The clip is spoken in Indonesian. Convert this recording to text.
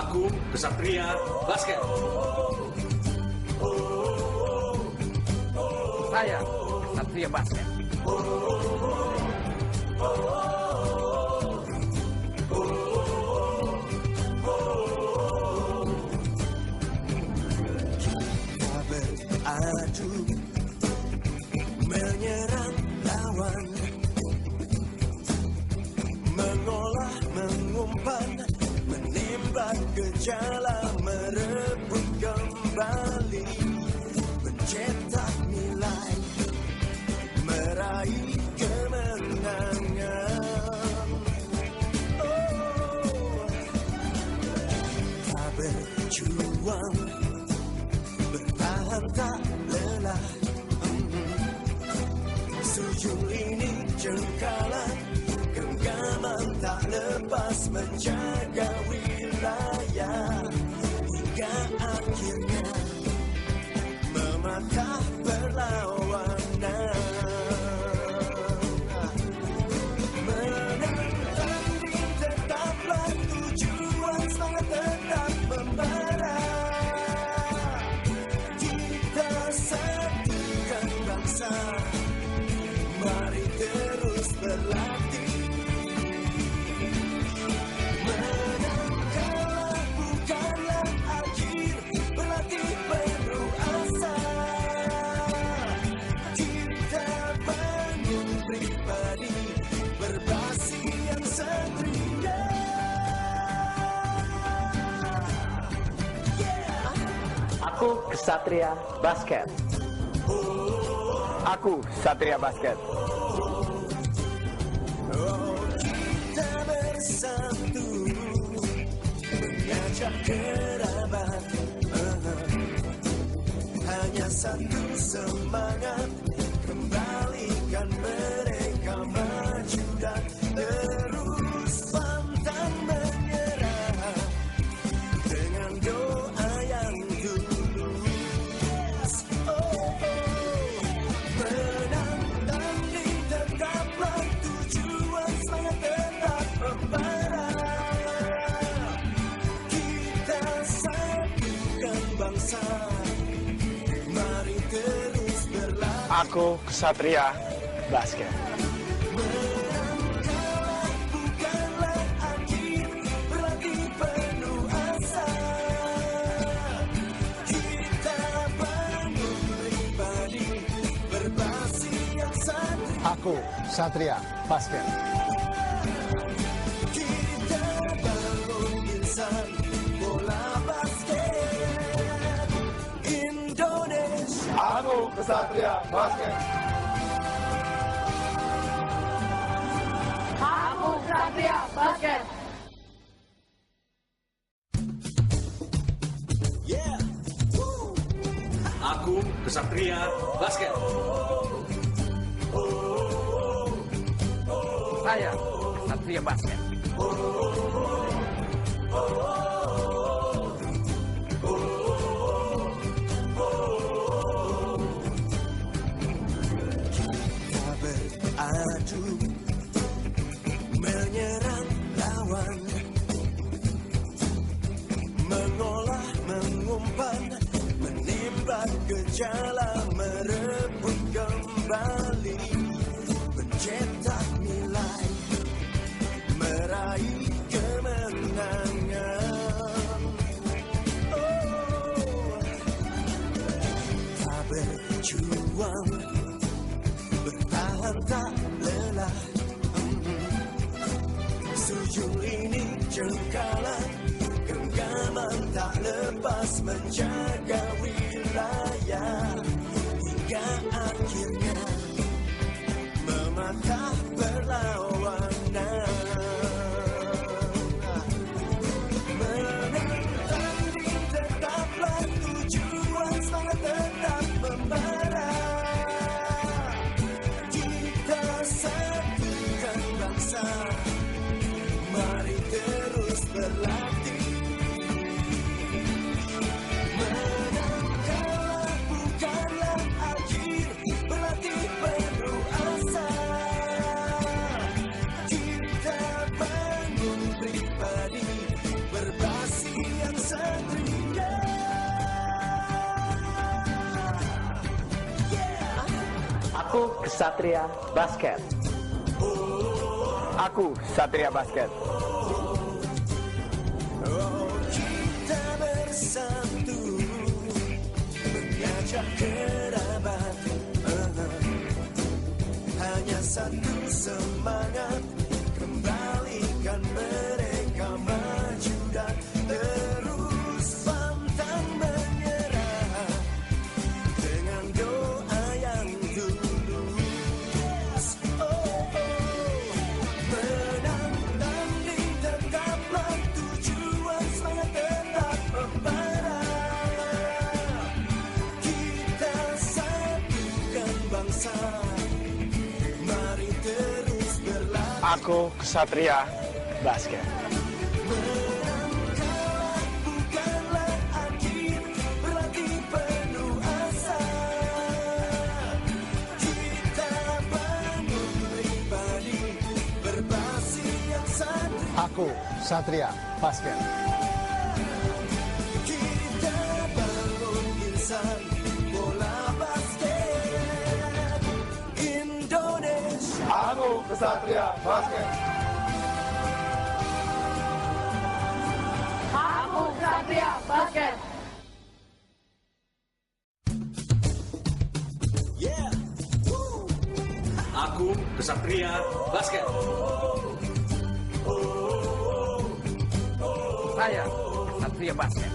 Aku Kesatria Basket. Saya Kesatria Basket. Kita beradu menyerang lawan, mengolah, mengumpan, menembak gejala, merebut kembali, mencetak nilai, meraih kemenangan. Oh, kita berjuang, bertahan tak lelah. Sujung ini jengkalan, genggaman tak lepas menjaga wilayah, hingga akhirnya mematah perlawanan. Menang tanding tetaplah tujuan, semangat tetap membara. Kita satukan bangsa, mari terus berlatih. Menang kalah bukanlah akhir, berlatih penuh asa. Kita bangun pribadi, berbasi yang satria. Aku Kesatria Basket. Aku Kesatria Basket. Oh, kita bersatu mengajak kerabat, hanya satu semangat, kembalikan mereka maju dan terus pantang menyerah, dengan doa yang tulus. Oh, menang tanding tetaplah tujuan, semangat tetap membara. Kita satukan bangsa, mari terus berlatih. Aku Kesatria Basket. Menang kalah bukanlah akhir, berlatih penuh asa. Kita bangun pribadi, berbasi yang satria. Aku Satria Basket. Kita bangun insan bola basket Indonesia. Aku Kesatria Basket. Aku Kesatria Basket. Yeah. Woo. Aku Kesatria Basket. Saya Kesatria Basket. Kita beradu menyerang lawan, mengolah, mengumpan, menembak gejala, merebut kembali, mencetak nilai, meraih kemenangan. Oh, kita berjuang, bertahan tak lelah. Sujung ini jengkalan, genggaman tak lepas menjaga wilayah, hingga akhirnya mematah perlawanan. Menang tanding tetaplah tujuan, semangat tetap membara. Kita satukan bangsa, mari terus berlatih. Menang kalah bukanlah akhir, berlatih penuh asa. Kita bangun pribadi, berbasi Aku Kesatria Basket. Aku Kesatria Basket. Kita bersatu mengajak kerabat, hanya satu semangat, kembalikan mereka maju dan terus pantang menyerah dengan doa yang tulus. Menang tanding tetaplah tujuan, semangat tetap membara. Kita satukan bangsa, mari terus berlari. Aku Kesatria Basket. Menang kalah bukanlah akhir, berlatih penuh asa. Kita bangun pribadi berbasi yang satu. Aku Satria Basket. Kita bangun insan bola basket Indonesia. Aku Kesatria Basket. Aku Kesatria Basket. Yeah. Woo. Aku Kesatria Basket. Saya Kesatria Basket.